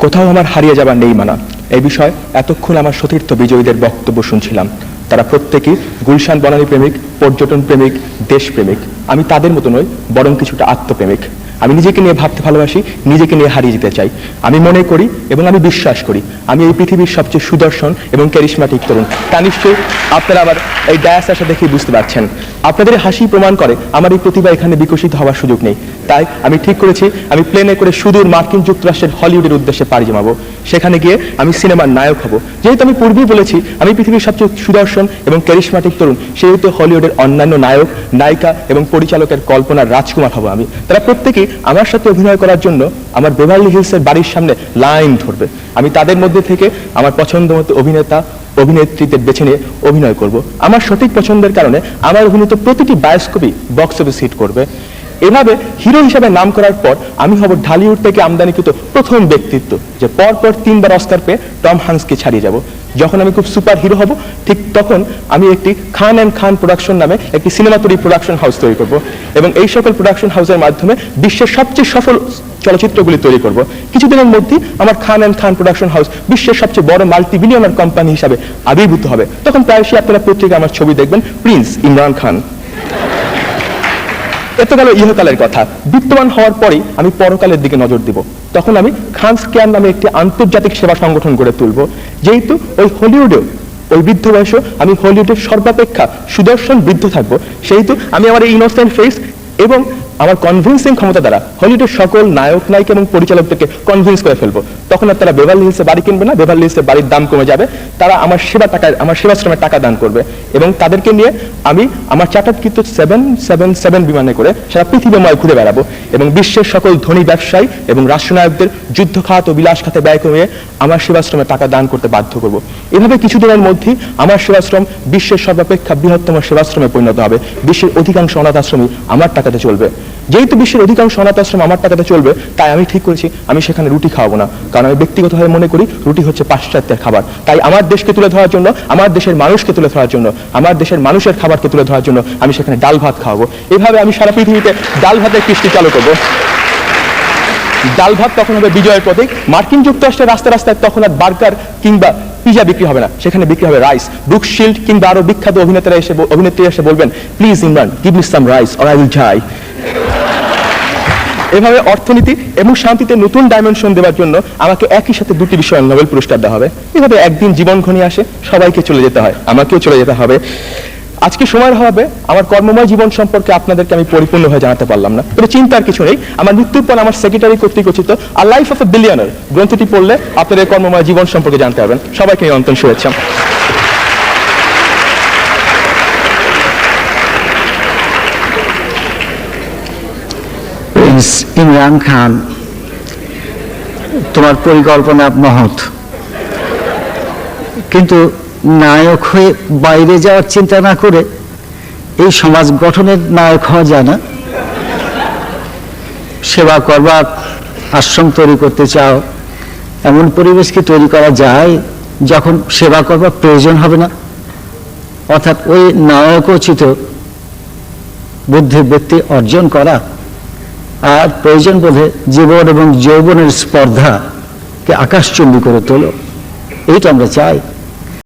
কোথাও আমার হারিয়ে যাবার নেই মানা, এই বিষয়ে এতক্ষণ আমার সতীর্থ বিজয়ীদের বক্তব্য শুনছিলাম। তারা প্রত্যেকেই গুলশান বনানী প্রেমিক, পর্যটন প্রেমিক, দেশপ্রেমিক। আমি তাদের মতো নই, বরং কিছুটা আত্মপ্রেমিক। আমি নিজেকে নিয়ে ভাবতে ভালোবাসি, নিজেকে নিয়ে হারিয়ে যেতে চাই। আমি মনে করি এবং আমি বিশ্বাস করি আমি এই পৃথিবীর সবচেয়ে সুদর্শন এবং ক্যারিশম্যাটিক তরুণ। তা নিশ্চয়ই আপনারা আবার এই ডায়াস আসা দেখেই বুঝতে পারছেন। আপনাদের হাসি প্রমাণ করে আমার এই প্রতিভা এখানে বিকশিত হওয়ার সুযোগ নেই। তাই আমি ঠিক করেছি আমি প্লেনে করে সুদূর মার্কিন যুক্তরাষ্ট্রের হলিউডের উদ্দেশ্যে পাড়ি জমাবো। সেখানে গিয়ে আমি সিনেমার নায়ক হব। যেহেতু আমি পূর্বেই বলেছি আমি পৃথিবীর সবচেয়ে সুদর্শন এবং ক্যারিশম্যাটিক তরুণ, সেহেতু হলিউডের অন্যান্য নায়ক, নায়িকা এবং পরিচালকের কল্পনার রাজকুমার হব আমি। তারা প্রত্যেকেই আমার সাথে অভিনয় করার জন্য আমার বেভারলি হিলসের বাড়ির সামনে লাইন ধরবে। আমি তাদের মধ্যে থেকে আমার পছন্দ মতো অভিনেতা অভিনেত্রীদের বেছে নিয়ে অভিনয় করব। আমার সঠিক পছন্দের কারণে আমার অভিনীত প্রতিটি বায়োস্কোপই বক্স অফিস হিট করবে। এভাবে হিরো হিসেবে নাম করার পর আমি হব ঢালিউড থেকে আমদানিকৃত প্রথম ব্যক্তিত্ব যে পরপর 3 বার অস্কার পেয়ে টম হ্যাঙ্কসকে ছাড়িয়ে যাব। যখন আমি খুব সুপার হিরো হব ঠিক তখন আমি একটি খান অ্যান্ড খান প্রোডাকশন নামে একটি সিনেমা তৈরি প্রোডাকশন হাউস তৈরি করব এবং এই সকল প্রোডাকশন হাউসের মাধ্যমে বিশ্বের সবচেয়ে সফল চলচ্চিত্রগুলি তৈরি করব। কিছুদিনের মধ্যেই আমার খান অ্যান্ড খান প্রোডাকশন হাউস বিশ্বের সবচেয়ে বড় মাল্টিবিলিয়নার কোম্পানি হিসাবে আবির্ভূত হবে। তখন প্রায়শই আপনারা পত্রিকায় আমার ছবি দেখবেন, প্রিন্স ইমরান খান। এত গেল ইহকালের কথা। বিত্তমান হওয়ার পরেই আমি পরকালের দিকে নজর দিব। তখন আমি খানস কেয়ার নামে একটি আন্তর্জাতিক সেবা সংগঠন গড়ে তুলব। যেহেতু ওই হলিউডেও ওই বৃদ্ধ বয়সে আমি হলিউডের সর্বাপেক্ষা সুদর্শন বৃদ্ধ থাকবো, সেহেতু আমি আমার এই ইনোসেন্ট ফেস এবং আমার কনভিন্সিং ক্ষমতা দ্বারা হলিউডের সকল নায়ক নায়িকা এবং পরিচালকদেরকে কনভিন্স করে ফেলবো। তখন আর তারা বেভারলি হিলসে বাড়ি কিনবে না, বেভারলি হিলসে বাড়ির দাম কমে যাবে। তারা আমার সেবাশ্রমে টাকা দান করবে এবং তাদেরকে নিয়ে আমি আমার চার্টার্ডকৃত 777 বিমানে করে সারা পৃথিবীময় ঘুরে বেড়াবো এবং বিশ্বের সকল ধনী ব্যবসায়ী এবং রাষ্ট্রনায়কদের যুদ্ধ খাত ও বিলাস খাতে ব্যয় কমিয়ে আমার সেবাশ্রমে টাকা দান করতে বাধ্য করব। এভাবে কিছুদিনের মধ্যেই আমার সেবাশ্রম বিশ্বের সর্বাপেক্ষা বৃহত্তম সেবাশ্রমে পরিণত হবে। বিশ্বের অধিকাংশ অনাথ আশ্রমই আমার টাকাতে চলবে। যেহেতু বিশ্বের অধিকাংশ অনাথ আশ্রম আমার টাকাতে চলবে, তাই আমি ঠিক করেছি আমি সেখানে রুটি খাওয়াবো না, কারণ আমি ব্যক্তিগতভাবে মনে করি রুটি হচ্ছে পাশ্চাত্যের খাবার। তাই আমার দেশকে তুলে ধরার জন্য, আমার দেশের মানুষকে তুলে ধরার জন্য, আমার দেশের মানুষের খাবারকে তুলে ধরার জন্য আমি সেখানে ডাল ভাত খাওয়াবো। এভাবে আমি সারা পৃথিবীতে ডাল ভাতের কৃষ্টি চালু করবো। ডাল ভাত তখন হবে বিজয়ের প্রতীক। মার্কিন যুক্তরাষ্ট্রের রাস্তায় রাস্তায় তখন আর বার্গার কিংবা পিজা বিক্রি হবে না, সেখানে বিক্রি হবে রাইস। ব্রুক শিল্ড কিংবা আরো বিখ্যাত অভিনেত্রী এসে বলবেন, please Imran give me some rice or I will die. এভাবে অর্থনীতি এবং শান্তিতে নতুন ডাইমেনশন দেওয়ার জন্য আমাকে একই সাথে 2টি বিষয়ে নোবেল পুরস্কার দেওয়া হবে। এভাবে একদিন জীবন ঘনিয়ে আসে, সবাইকে চলে যেতে হয়, আমাকেও চলে যেতে হবে। আজকে সময়ের অভাবে আমার কর্মময় জীবন সম্পর্কে আপনাদেরকে আমি পরিপূর্ণভাবে জানাতে পারলাম না, তবে চিন্তার কিছু নেই। আমার মৃত্যুর পর আমার সেক্রেটারি কর্তৃক রচিত আ লাইফ অফ এ বিলিয়নার গ্রন্থটি পড়লে আপনাদের কর্মময় জীবন সম্পর্কে জানতে পারবেন। সবাইকে অন্তর শুভেচ্ছা। ইমরান খান, তোমার পরিকল্পনা মহৎ, কিন্তু নায়ক হয়ে বাইরে যাওয়ার চিন্তা না করে এই সমাজ গঠনের নায়ক হওয়া যায় না? সেবা করবার আশ্রম তৈরি করতে চাও, এমন পরিবেশকে তৈরি করা যায় যখন সেবা করবার প্রয়োজন হবে না? অর্থাৎ ওই নায়কোচিত বুদ্ধি ব্যক্তি অর্জন করা আর প্রয়োজন বোধে জীবন এবং যৌবনের স্পর্ধাকে আকাশচুম্বী করে তোলো, এইটা আমরা চাই।